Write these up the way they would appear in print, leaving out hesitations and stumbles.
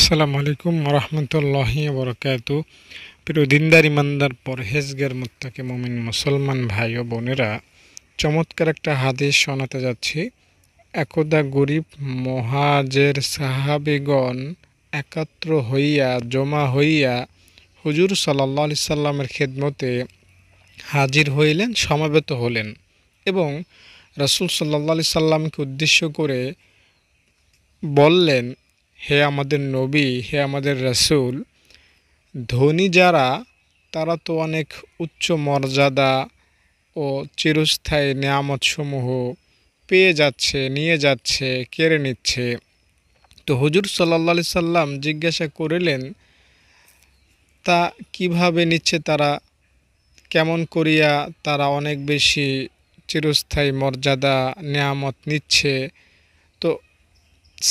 আসসালামু আলাইকুম রহমতুল্লাহি বরকাতু। প্রিয় দিনদার ইমানদার পরহেজগার মুত্তাকি মুমিন মুসলমান ভাই ও বোনেরা, চমৎকার একটা হাদিস শোনাতে যাচ্ছি। একদা গরিব মহাজের সাহাবিগণ একাত্র হইয়া জমা হইয়া হুজুর সাল্লাল্লাহু আলাইহি সাল্লামের খেদমতে হাজির হইলেন, সমবেত হলেন এবং রাসূল সাল্লাল্লাহু আলাইহি সাল্লামকে উদ্দেশ্য করে বললেন, হে আমাদের নবী, হে আমাদের রাসূল, ধনী যারা তারা তো অনেক উচ্চ মর্যাদা ও চিরস্থায়ী নেয়ামতসমূহ পেয়ে যাচ্ছে, নিয়ে যাচ্ছে, কেড়ে নিচ্ছে। তো হুজুর সাল্লাল্লাহু আলাইহি সাল্লাম জিজ্ঞাসা করিলেন, তা কিভাবে নিচ্ছে তারা, কেমন করিয়া তারা অনেক বেশি চিরস্থায়ী মর্যাদা নেয়ামত নিচ্ছে? তো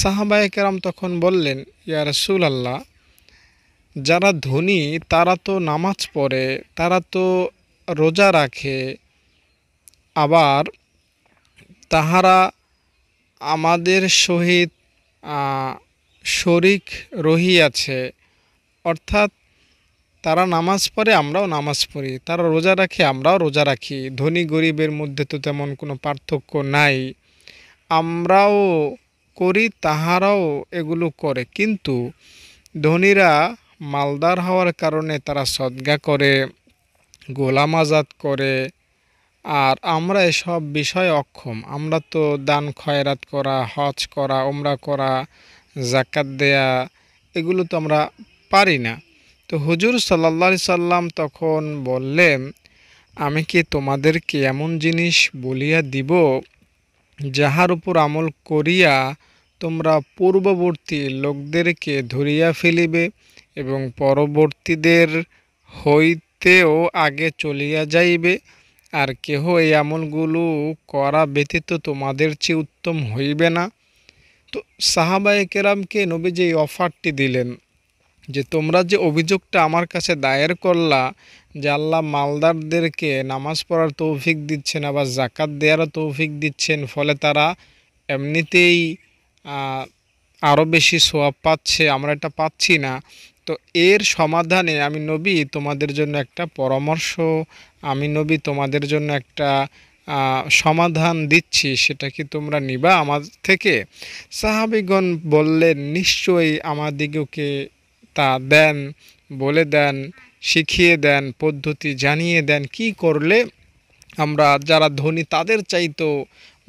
সাহাবায়ে কেরাম তখন বললেন, ইয়া রাসূলাল্লাহ, যারা ধনী তারা তো নামাজ পড়ে, তারা তো রোজা রাখে, আবার তাহারা আমাদের সহিত শরিক রহিয়াছে, অর্থাৎ তারা নামাজ পড়ে, আমরাও নামাজ পড়ি, তারা রোজা রাখে, আমরাও রোজা রাখি, ধনী গরিবের মধ্যে তো তেমন কোনো পার্থক্য নাই, আমরাও করি, তাহারাও এগুলো করে। কিন্তু ধনীরা মালদার হওয়ার কারণে তারা সদকা করে, গোলাম আজাদ করে, আর আমরা এসব বিষয়ে অক্ষম। আমরা তো দান খয়রাত করা, হজ করা, ওমরা করা, জাকাত দেয়া, এগুলো তো আমরা পারি না। তো হুজুর সাল্লাল্লাহু আলাইহি সাল্লাম তখন বললেন, আমি কি তোমাদেরকে এমন জিনিস বলিয়া দিব যাহার উপর আমল করিয়া তোমরা পূর্ববর্তী লোকদেরকে ধরিয়া ফেলিবে এবং পরবর্তীদের হইতেও আগে চলিয়া যাইবে, আর কেহ এই আমলগুলো করা ব্যতীত তোমাদের চেয়ে উত্তম হইবে না। তো সাহাবায়ে কেরামকে নবীজি এই অফারটি দিলেন যে তোমরা যে অভিযোগটা আমার কাছে দায়ের করলা যে আল্লাহ মালদারদেরকে নামাজ পড়ার তৌফিক দিচ্ছেন, আবার জাকাত দেওয়ারও তৌফিক দিচ্ছেন, ফলে তারা এমনিতেই আরও বেশি সওয়াব পাচ্ছে, আমরা এটা পাচ্ছি না। তো এর সমাধানে আমি নবী তোমাদের জন্য একটা পরামর্শ, আমি নবী তোমাদের জন্য একটা সমাধান দিচ্ছি, সেটা কি তোমরা নিবা আমার থেকে? সাহাবীগণ বললেন, নিশ্চয়ই আমাদিগকে তা দেন, বলে দেন, শিখিয়ে দেন, পদ্ধতি জানিয়ে দেন, কি করলে আমরা যারা ধনী তাদের চাইতো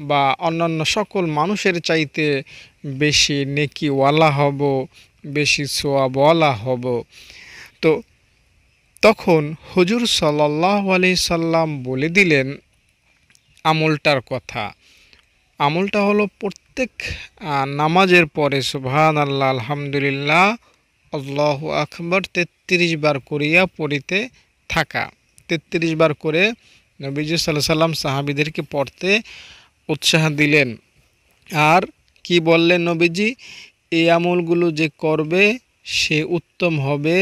বা অন্যান্য সকল মানুষের চাইতে বেশি নেকিওয়ালা হব, বেশি সোয়াবওয়ালা হব। তো তখন হুজুর সাল্লাল্লাহু আলাইহি সাল্লাম বলে দিলেন আমলটার কথা। আমলটা হলো প্রত্যেক নামাজের পরে সুবহানাল্লাহ, আলহামদুলিল্লাহ, আল্লাহু আকবার ৩৩ বার করিয়া পড়িতে থাকা। ৩৩ বার করে নবীজি সাল্লাল্লাহু আলাইহি সাল্লাম সাহাবীদেরকে পড়তে উৎসাহ দিলেন। আর কি বললেন নবীজি? এই আমলগুলো যে করবে সে উত্তম হবে,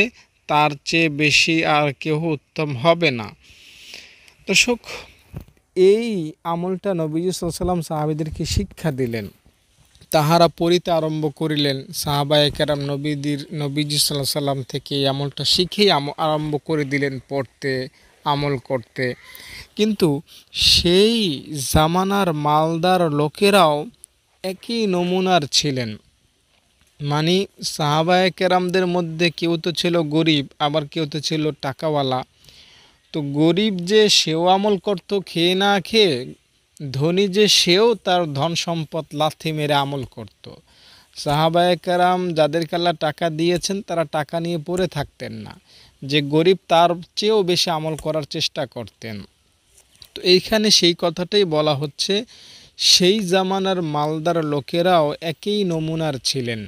তার চেয়ে বেশি আর কেউ উত্তম হবে না। দর্শক, এই আমলটা নবীজি সাল্লাল্লাহু আলাইহি সাল্লাম সাহাবীদেরকে শিক্ষা দিলেন, তাহারা পড়িতে আরম্ভ করিলেন। সাহাবায়ে কেরাম নবীজি সাল্লাল্লাহু আলাইহি সাল্লাম থেকে এই আমলটা শিখেই আরম্ভ করে দিলেন পড়তে, আমল করতে। কিন্তু সেই জামানার মালদার লোকেরাও একই নমুনার ছিলেন। মানে সাহাবায়ে কেরামদের মধ্যে কেউ তো ছিল গরিব, আবার কেউ তো ছিল টাকাওয়ালা। তো গরিব যে সেও আমল করত খেয়ে না খেয়ে, ধনী যে সেও তার ধন সম্পদ লাথি মেরে আমল করত। সাহাবায়ে কেরাম যাদেরকে আল্লাহ টাকা দিয়েছেন তারা টাকা নিয়ে পড়ে থাকতেন না, যে গরিব তার চেয়েও বেশি আমল করার চেষ্টা করতেন। তো এইখানে সেই কথাটাই বলা হচ্ছে, সেই জামানার মালদার লোকেরাও একই নমুনার ছিলেন।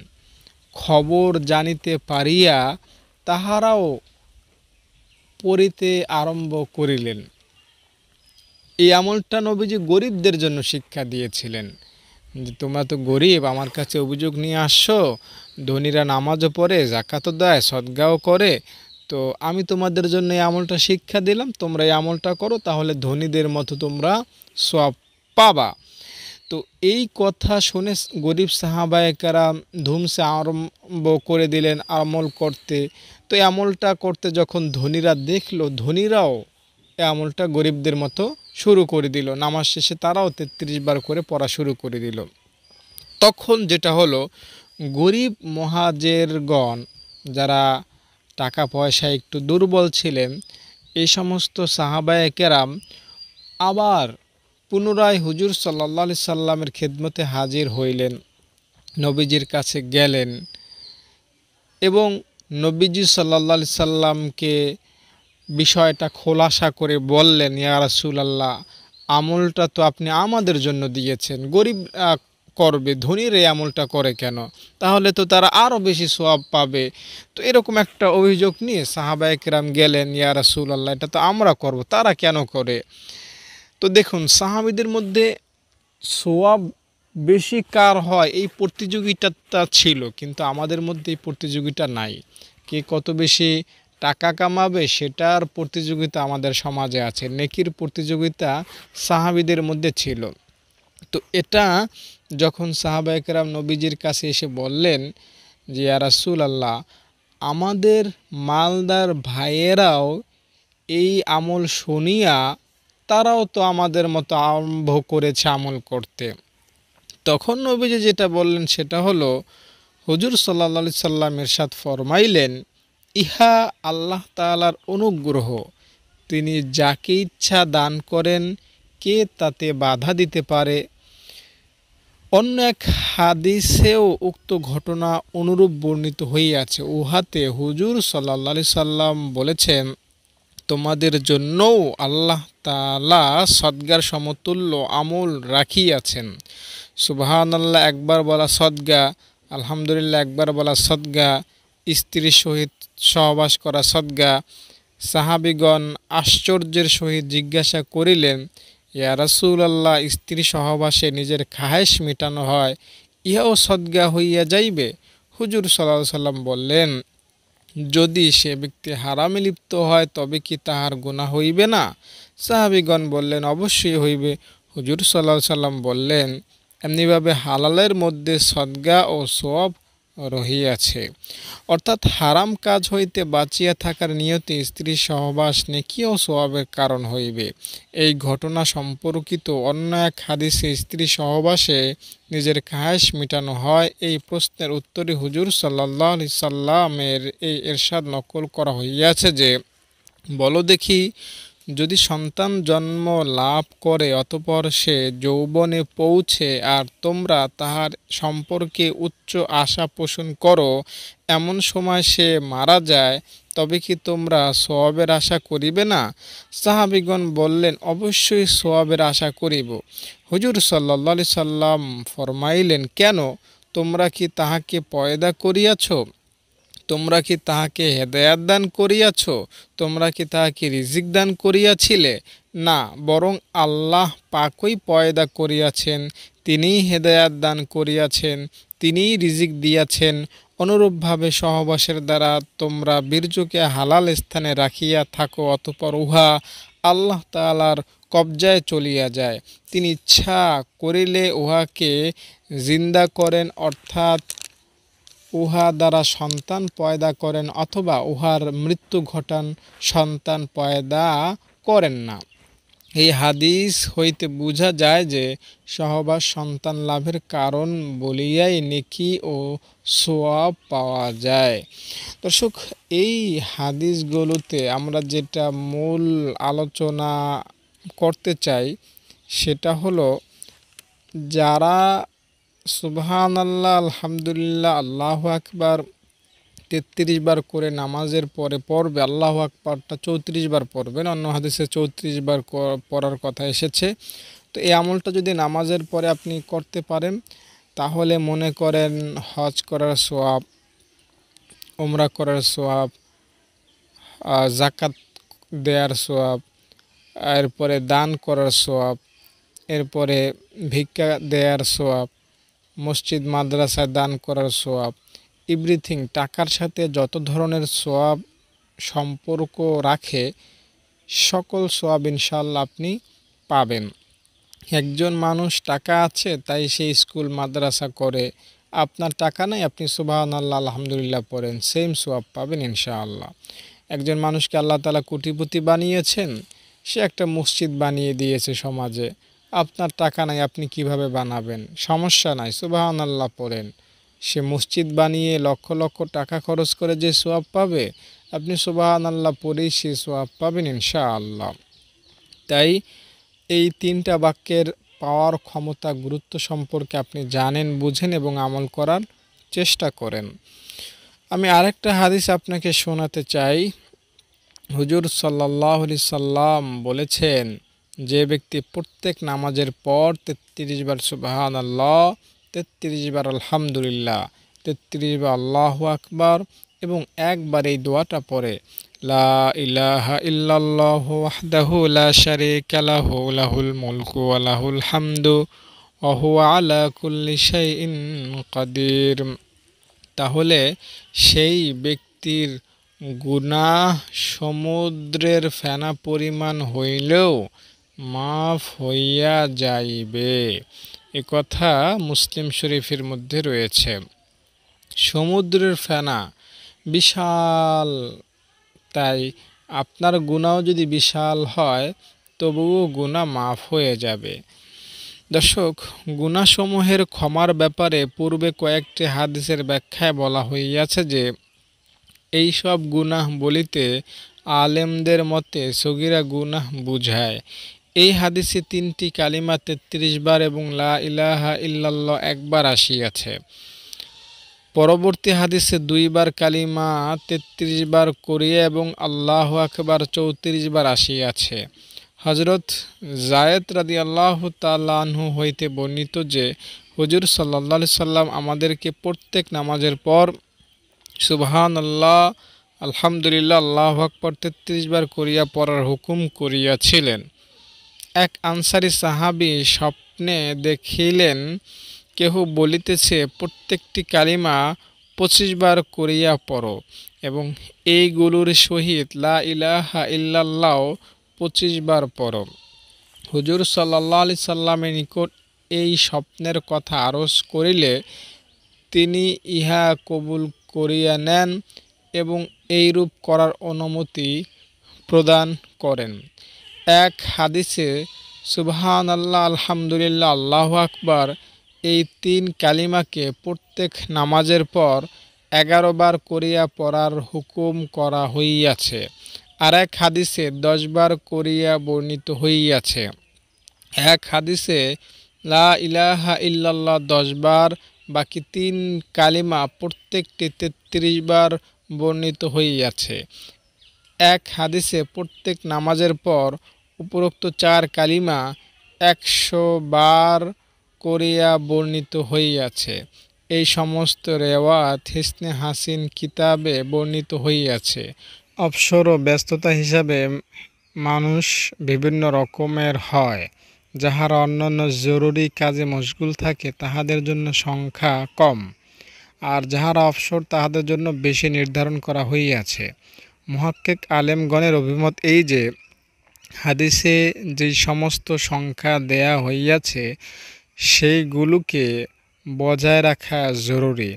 খবর জানিতে পারিয়া তাহারাও পড়িতে আরম্ভ করিলেন। এই আমলটা নবীজি গরিবদের জন্য শিক্ষা দিয়েছিলেন যে তোমরা তো গরিব, আমার কাছে অভিযোগ নিয়ে আসছো, ধনীরা নামাজও পড়ে, জাকাতও দেয়, সদগাও করে, তো আমি তোমাদের জন্য এই আমলটা শিক্ষা দিলাম, তোমরা এই আমলটা করো, তাহলে ধনীদের মতো তোমরা সওয়াব পাবা। তো তো এই কথা শুনে গরিব সাহাবায়ে কেরাম ধুমসে আরম্ভ করে দিলেন আমল করতে। তো এই আমলটা করতে যখন ধনীরা দেখলো, ধনীরাও এই আমলটা গরিবদের মতো শুরু করে দিল। নামাজ শেষে তারাও ৩৩ বার করে পড়া শুরু করে দিল। তখন যেটা হলো, গরিব মহাজেরগণ যারা টাকা পয়সায় একটু দুর্বল ছিলেন, এই সমস্ত সাহাবায়ে কেরাম আবার পুনরায় হুজুর সাল্লাল্লাহু আলাইহি সাল্লামের খেদমতে হাজির হইলেন, নবীজির কাছে গেলেন এবং নবীজি সাল্লাল্লাহু আলাইহি সাল্লামকে বিষয়টা খোলাসা করে বললেন, ইয়া রাসূলুল্লাহ, আমলটা তো আপনি আমাদের জন্য দিয়েছেন, গরিব করবে, ধনীর এই আমলটা করে কেন? তাহলে তো তারা আরও বেশি সওয়াব পাবে। তো এরকম একটা অভিযোগ নিয়ে সাহাবায়ে কেরাম গেলেন, ইয়া রাসূলুল্লাহ, এটা তো আমরা করব, তারা কেন করে? তো দেখুন, সাহাবীদের মধ্যে সওয়াব বেশি কার হয় এই প্রতিযোগিতাটা ছিল, কিন্তু আমাদের মধ্যে এই প্রতিযোগিতা নাই। কে কত বেশি টাকা কামাবে সেটার প্রতিযোগিতা আমাদের সমাজে আছে, নেকির প্রতিযোগিতা সাহাবীদের মধ্যে ছিল। তো এটা যখন সাহাবায়ে কেরাম নবীজির কাছে এসে বললেন যে, ইয়া রাসূলুল্লাহ, আমাদের মালদার ভাইয়েরাও এই আমল শুনিয়া তারাও তো আমাদের মতো আরম্ভ করেছে আমল করতে। তখন নবীজি যেটা বললেন সেটা হলো, হুজুর সাল্লাল্লাহু আলাইহি সাল্লাম ইরশাদ ফরমাইলেন, ইহা আল্লাহ তাআলার অনুগ্রহ, তিনি যাকে ইচ্ছা দান করেন, কে তাতে বাধা দিতে পারে? অন্য এক হাদিসেও উক্ত ঘটনা অনুরূপ বর্ণিত হইয়াছে। উহাতে হুজুর সাল্লাল্লাহু আলাইহি সাল্লাম বলেছেন, তোমাদের জন্যও আল্লাহ তাআলা সদগার সমতুল্য আমল রাখিয়াছেন। সুবহানাল্লাহ একবার বলা সদগা, আলহামদুলিল্লাহ একবার বলা সদগা, স্ত্রীর সহিত সহবাস করা সদগা। সাহাবীগণ আশ্চর্যের সহিত জিজ্ঞাসা করিলেন, ইয়া রাসূলুল্লাহ, স্ত্রী সহবাসে নিজের খাহেশ মেটানো হয়, ইহাও সদগা হইয়া যাইবে? হুজুর সাল্লাল্লাহু আলাইহি সাল্লাম বললেন, যদি সে ব্যক্তি হারামে লিপ্ত হয় তবে কি তাহার গুনাহ হইবে না? সাহাবীগণ বললেন, অবশ্যই হইবে। হুজুর সাল্লাল্লাহু আলাইহি সাল্লাম বললেন, এমনিভাবে হালালের মধ্যে সদগা ও সওয়াব রহিয়াছে। অর্থাৎ হারাম কাজ হইতে বাঁচিয়া থাকার নিয়তে স্ত্রী সহবাস নেকি ও সওয়াবের কারণ হইবে। এই ঘটনা সম্পর্কিত অন্য এক হাদিসে স্ত্রী সহবাসে নিজের খায়েশ মিটানো হয়, এই প্রশ্নের উত্তরে হুজুর সাল্লাল্লাহু আলাইহি সাল্লামের এই ইরশাদ নকল করা হইয়াছে যে, বলো দেখি, যদি সন্তান জন্ম লাভ করে অতঃপর সে যৌবনে পৌঁছে আর তোমরা তাহার সম্পর্কে উচ্চ আশা পোষণ করো, এমন সময় সে মারা যায়, তবে কি তোমরা সওয়াবের আশা করিবে না? সাহাবীগণ বললেন, অবশ্যই সওয়াবের আশা করিব। হুজুর সাল্লাল্লাহু আলাইহি সাল্লাম ফরমাইলেন, কেন? তোমরা কি তাহাকে পয়দা করিয়াছ? তোমরা কি তাহাকে হেদায়াত দান করিয়াছ? তোমরা কি তাহাকে রিজিক দান করিয়াছিলে? না, বরং আল্লাহ পাকই পয়দা করিয়াছেন, তিনিই হেদায়াত দান করিয়াছেন, তিনিই রিজিক দিয়াছেন। অনুরূপভাবে সহবাসের দ্বারা তোমরা বীর্যকে হালাল স্থানে রাখিয়া থাকো, অতঃপর উহা আল্লাহ তাআলার কবজায় চলিয়া যায়। তিনি ইচ্ছা করিলে উহাকে জিন্দা করেন, অর্থাৎ উহা দ্বারা সন্তান পয়দা করেন, অথবা উহার মৃত্যু ঘটান, সন্তান পয়দা করেন না। এই হাদিস হইতে বোঝা যায় যে সহবাস সন্তান লাভের কারণ বলিয়াই নেকি ও সওয়াব পাওয়া যায়। দর্শক, এই হাদিসগুলোতে আমরা যেটা মূল আলোচনা করতে চাই সেটা হলো, যারা সুবহানাল্লাহ, আলহামদুলিল্লাহ, আল্লাহু আকবার ৩৩ বার করে নামাজের পরে পড়বে, আল্লাহু আকবারটা ৩৪ বার পড়বেন, অন্য হাদিসে ৩৪ বার পড়ার কথা এসেছে। তো এই আমলটা যদি নামাজের পরে আপনি করতে পারেন, তাহলে মনে করেন হজ করার সওয়াব, উমরা করার সওয়াব, যাকাত দেওয়ার সওয়াব, এরপরে দান করার সওয়াব, এরপরে ভিক্ষা দেওয়ার সওয়াব, মসজিদ মাদ্রাসায় দান করার সওয়াব, এভরিথিং, টাকার সাথে যত ধরনের সওয়াব সম্পর্ক রাখে সকল সওয়াব ইনশাআল্লাহ আপনি পাবেন। একজন মানুষ টাকা আছে তাই সে স্কুল মাদ্রাসা করে, আপনার টাকা নাই, আপনি সুবহানাল্লাহ আলহামদুলিল্লাহ পড়েন, সেম সোয়াব পাবেন ইনশাআল্লাহ। একজন মানুষকে আল্লাহ তাআলা কোটিপতি বানিয়েছেন, সে একটা মসজিদ বানিয়ে দিয়েছে সমাজে, আপনার টাকা নাই, আপনি কিভাবে বানাবেন? সমস্যা নাই, সুবহানাল্লাহ পড়েন। সে মসজিদ বানিয়ে লক্ষ লক্ষ টাকা খরচ করে যে সোয়াব পাবে, আপনি সুবহানাল্লাহ পড়েই সে সোয়াব পাবেন ইনশাআল্লাহ। তাই এই তিনটা বাক্যের পাওয়ার ক্ষমতা, গুরুত্ব সম্পর্কে আপনি জানেন, বুঝেন এবং আমল করার চেষ্টা করেন। আমি আরেকটা হাদিস আপনাকে শোনাতে চাই। হুজুর সাল্লাল্লাহু আলাইহি সাল্লাম বলেছেন, যে ব্যক্তি প্রত্যেক নামাজের পর ৩৩ বার সুবহানাল্লাহ, ৩৩ বার আলহামদুলিল্লাহ, ৩৩ বার আল্লাহু আকবার এবং একবার এই দোয়াটা পড়ে, লা ইলাহা ইল্লাল্লাহু ওয়াহদাহু লা শারীকা লাহু লাহুল মুলকু ওয়া লাহুল হামদু ওয়া হুয়া আলা কুল্লি শাইইন কাদির, তাহলে সেই ব্যক্তির গুনাহ সমুদ্রের ফেনা পরিমাণ হইলেও মাফ হইয়া যাইবে। এ কথা মুসলিম শরীফের মধ্যে রয়েছে। সমুদ্রের ফেনা বিশাল, তাই আপনার গুনাহও যদি বিশাল হয় তবুও গুনাহ মাফ হয়ে যাবে। দর্শক, গুনাহসমূহের ক্ষমার ব্যাপারে পূর্বে কয়েকটি হাদিসের ব্যাখ্যায় বলা হইয়াছে যে এই সব গুনাহ বলিতে আলেমদের মতে সগীরা গুনাহ বুঝায়। এই হাদিসে 3টি কালিমা 33 বার এবং লা ইলাহা ইল্লাল্লাহ একবার আসিয়াছে। পরবর্তী হাদিসে 2 বার কালিমা 33 বার করিয়া এবং আল্লাহু আকবার 34 বার আসিয়াছে। হযরত যায়েদ রাদিয়াল্লাহু তাআলা আনহু হইতে বর্ণিত যে হুজুর সাল্লাল্লাহু আলাইহি সাল্লাম আমাদেরকে প্রত্যেক নামাজের পর সুবহানাল্লাহ, আলহামদুলিল্লাহ, আল্লাহু আকবার 33 বার করিয়া পড়ার হুকুম করিয়াছিলেন। এক আনসারী সাহাবী স্বপ্নে দেখিলেন কেহ বলিতেছে, প্রত্যেকটি কালিমা 25 বার করিয়া পড়ো এবং এইগুলোর সহিত লা ইলাহা ইল্লাল্লাহ 25 বার পড়ো। হুজুর সাল্লাল্লাহু আলাইহি সাল্লামের নিকট এই স্বপ্নের কথা আরজ করিলে তিনি ইহা কবুল করিয়া নেন এবং এইরূপ করার অনুমতি প্রদান করেন। এক হাদিসে সুবহানাল্লাহ, আলহামদুলিল্লাহ, আল্লাহু আকবার এই 3 কালিমাকে প্রত্যেক নামাজের পর 11 বার করিয়া পড়ার হুকুম করা হইয়াছে। আর এক হাদিসে 10 বার করিয়া বর্ণিত হইয়াছে। এক হাদিসে লা ইলাহা ইল্লাল্লাহ 10 বার, বাকি 3 কালিমা প্রত্যেকটি 33 বার বর্ণিত হইয়াছে। এক হাদিসে প্রত্যেক নামাজের পর উপরোক্ত 4 কালিমা 100 বার করিয়া বর্ণিত হইয়াছে। এই সমস্ত রেওয়াত হিসনে হাসিন কিতাবে বর্ণিত হইয়াছে। অবসর ও ব্যস্ততা হিসাবে মানুষ বিভিন্ন রকমের হয়। যাহারা অন্যান্য জরুরি কাজে মশগুল থাকে তাহাদের জন্য সংখ্যা কম, আর যাহারা অবসর তাহাদের জন্য বেশি নির্ধারণ করা হইয়াছে। মুহাক্কিক আলেমগণের অভিমত এই যে হাদিসে যে সমস্ত সংখ্যা দেয়া হইয়াছে সেইগুলোকে বজায় রাখা জরুরি,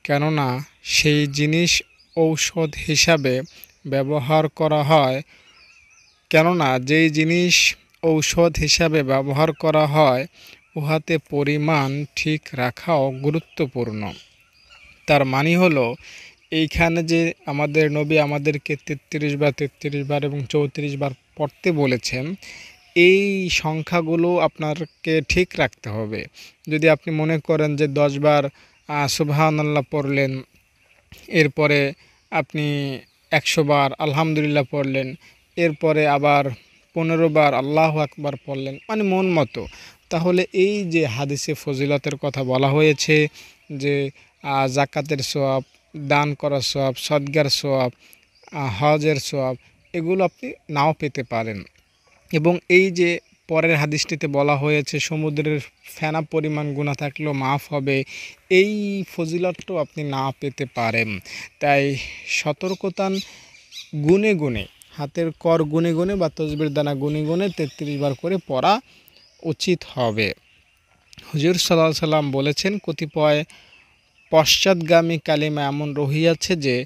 কেননা সেই জিনিস ঔষধ হিসাবে ব্যবহার করা হয়। কেননা যেই জিনিস ঔষধ হিসাবে ব্যবহার করা হয় উহাতে পরিমাণ ঠিক রাখাও গুরুত্বপূর্ণ। তার মানে হলো এইখানে যে আমাদের নবী আমাদেরকে 33 বার 33 বার এবং 34 বার পড়তে বলেছেন, এই সংখ্যাগুলো আপনাকে ঠিক রাখতে হবে। যদি আপনি মনে করেন যে 10 বার সুবহানাল্লাহ পড়লেন, এরপরে আপনি 100 বার আলহামদুলিল্লাহ পড়লেন, এরপরে আবার 15 বার আল্লাহু আকবার পড়লেন, মানে মন মতো, তাহলে এই যে হাদিসে ফজিলতের কথা বলা হয়েছে যে জাকাতের সওয়াব, দান করার সওয়াব, সদকার সওয়াব, হজের সওয়াব, এগুলো আপনি নাও পেতে পারেন। এবং এই যে পরের হাদিসটিতে বলা হয়েছে সমুদ্রের ফেনা পরিমাণ গুনাহ থাকলেও মাফ হবে, এই ফজিলতটাও আপনি না পেতে পারেন। তাই সতর্কতান গুনে গুনে, হাতের কর গুনে গুনে বা তসবির দানা গুনে গুনে 33 বার করে পড়া উচিত হবে। হুজুর সাল্লাল্লাহু আলাইহি সাল্লাম বলেছেন, কতিপয় পশ্চাৎগামী কালিমা এমন রহিয়াছে যে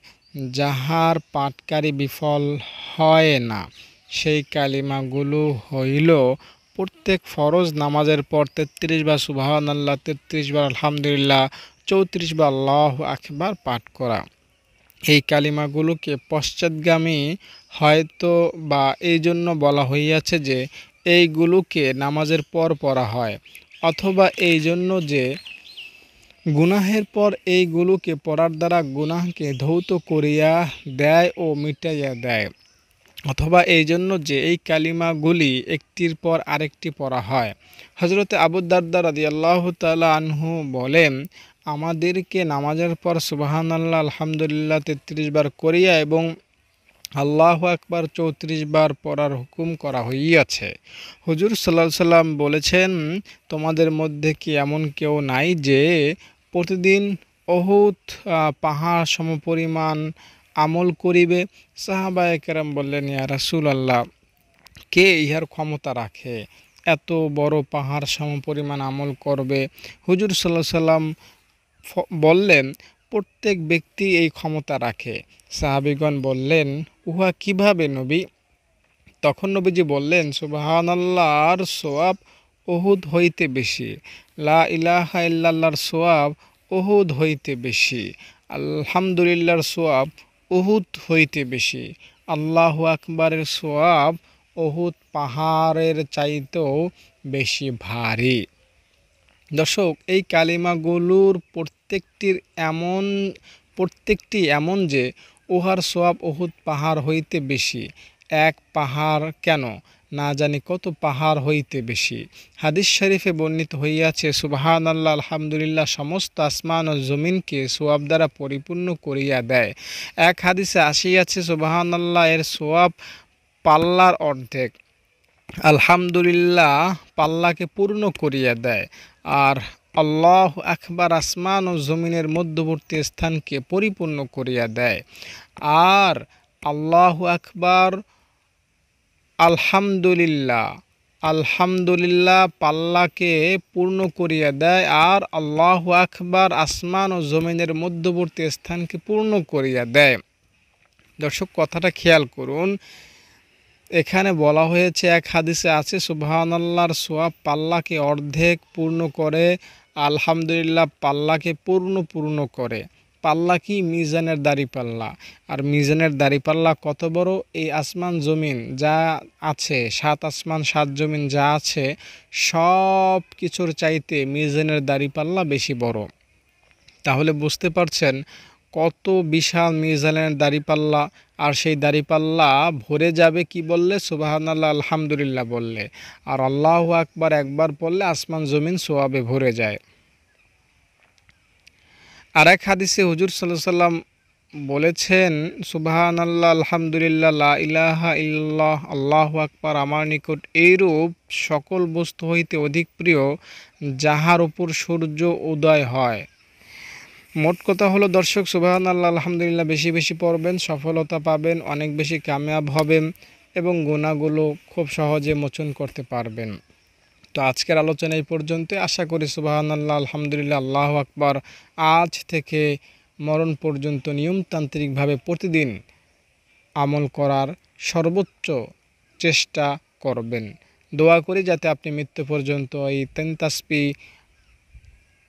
যাহার পাঠকারী বিফল হয় না। সেই কালিমাগুলো হইল প্রত্যেক ফরজ নামাজের পর ৩৩ বার সুবহানাল্লাহ, ৩৩ বার আলহামদুলিল্লাহ, ৩৪ বার আল্লাহু আকবার পাঠ করা। এই কালিমাগুলোকে পশ্চাৎগামী হয়তো বা এই জন্য বলা হইয়াছে যে এইগুলোকে নামাজের পর পড়া হয়, অথবা এই জন্য যে গুনাহের পর এইগুলোকে পড়ার দ্বারা গুনাহকে ধৌত করিয়া দেয় ও মিটাইয়া দেয়, অথবা এই জন্য যে এই কালিমাগুলি একটির পর আরেকটি পড়া হয়। হযরতে আবু দারদা রাদিয়াল্লাহু তাআলা আনহু বলেন, আমাদেরকে নামাজের পর সুবহানাল্লাহ আলহামদুলিল্লাহ ৩৩ বার করিয়া এবং আল্লাহু আকবার ৩৪ বার পড়ার হুকুম করা হইয়াছে। হুজুর সাল্লাল্লাহু আলাইহি সাল্লাম বলেছেন, তোমাদের মধ্যে কি এমন কেউ নাই যে প্রতিদিন উহুদ পাহাড় সমপরিমাণ আমল করিবে? সাহাবায়ে কেরাম বললেন, ইয়া রাসূলুল্লাহ, কে ইহার ক্ষমতা রাখে? এত বড় পাহাড় সমপরিমাণ আমল করবে? হুজুর সাল্লাল্লাহু আলাইহি সাল্লাম বললেন, প্রত্যেক ব্যক্তি এই ক্ষমতা রাখে। সাহাবীগণ বললেন, উহা কিভাবে নবী? তখন নবীজি বললেন, সুবহানাল্লাহর সওয়াব উহুদ হইতে বেশি, লা ইলাহা ইল্লাল্লাহর সওয়াব উহুদ হইতে বেশি, আলহামদুলিল্লাহর সওয়াব উহুদ হইতে বেশি, আল্লাহু আকবারের সওয়াব উহুদ পাহাড়ের চাইতেও বেশি ভারী। দর্শক, এই কালিমাগুলোর প্রত্যেকটি এমন যে উহার সওয়াব উহুদ পাহাড় হইতে বেশি। এক পাহাড় কেন, না জানি কত পাহাড় হইতে বেশি। হাদিস শরীফে বর্ণিত হইয়াছে, সুবহানাল্লাহ আলহামদুলিল্লাহ সমস্ত আসমান ও জমিনকে সওয়াব দ্বারা পরিপূর্ণ করিয়া দেয়। এক হাদিসে আসিয়াছে, সুবহানাল্লাহ এর সওয়াব পাল্লার অর্ধেক, আলহামদুলিল্লাহ পাল্লাকে পূর্ণ করিয়া দেয়, আর আল্লাহু আকবার আসমান ও জমিনের মধ্যবর্তী স্থানকে পরিপূর্ণ করিয়া দেয়, আর আল্লাহু আকবার আলহামদুলিল্লাহ পাল্লাকে পূর্ণ করিয়া দেয়, আর আল্লাহু আকবার আসমান ও জমিনের মধ্যবর্তী স্থানকে পূর্ণ করিয়া দেয়। দর্শক, কথাটা খেয়াল করুন, এখানে বলা হয়েছে, এক হাদিসে আছে সুবহানাল্লাহর সওয়াব পাল্লাকে অর্ধেক পূর্ণ করে, আলহামদুলিল্লাহ পাল্লাকে পূর্ণ করে। পাল্লা কি? মিজানের দাড়িপাল্লা। আর মিজানের দাড়িপাল্লা কত বড়? এই আসমান জমিন যা আছে, ৭ আসমান ৭ জমিন যা আছে, সব কিছুর চাইতে মিজানের দাড়িপাল্লা বেশি বড়। তাহলে বুঝতে পারছেন কত বিশাল মিজানের দাড়িপাল্লা। আর সেই দাড়িপাল্লা ভরে যাবে কি বললে? সুবহানাল্লাহ আলহামদুলিল্লাহ বললে। আর আল্লাহু আকবার একবার পড়লে আসমান জমিন সওয়াবে ভরে যায়। আর এক হাদিসে হুজুর সাল্লাল্লাহু আলাইহি সাল্লাম বলেছেন, সুবহানাল্লাহ আলহামদুলিল্লাহ লা ইলাহা ইল্লাল্লাহ আল্লাহু আকবার আমার নিকট এইরূপ সকল বস্তু হইতে অধিক প্রিয় যাহার উপর সূর্য উদয় হয়। মোট কথা হলো দর্শক, সুবহানাল্লাহ আলহামদুলিল্লাহ বেশি বেশি পড়বেন, সফলতা পাবেন, অনেক বেশি কামিয়াব হবেন এবং গুনাহগুলো খুব সহজে মোচন করতে পারবেন। তো আজকের আলোচনা এই পর্যন্ত। আশা করি সুবহানাল্লাহ আলহামদুলিল্লাহ আল্লাহু আকবার আজ থেকে মরণ পর্যন্ত নিয়মতান্ত্রিকভাবে প্রতিদিন আমল করার সর্বোচ্চ চেষ্টা করবেন। দোয়া করি যাতে আপনি মৃত্যু পর্যন্ত এই ৩ তাসবিহ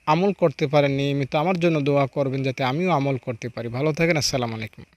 আমল করতে পারেন নিয়মিত। আমার জন্য দোয়া করবেন যাতে আমিও আমল করতে পারি। ভালো থাকেন। আসসালামু আলাইকুম।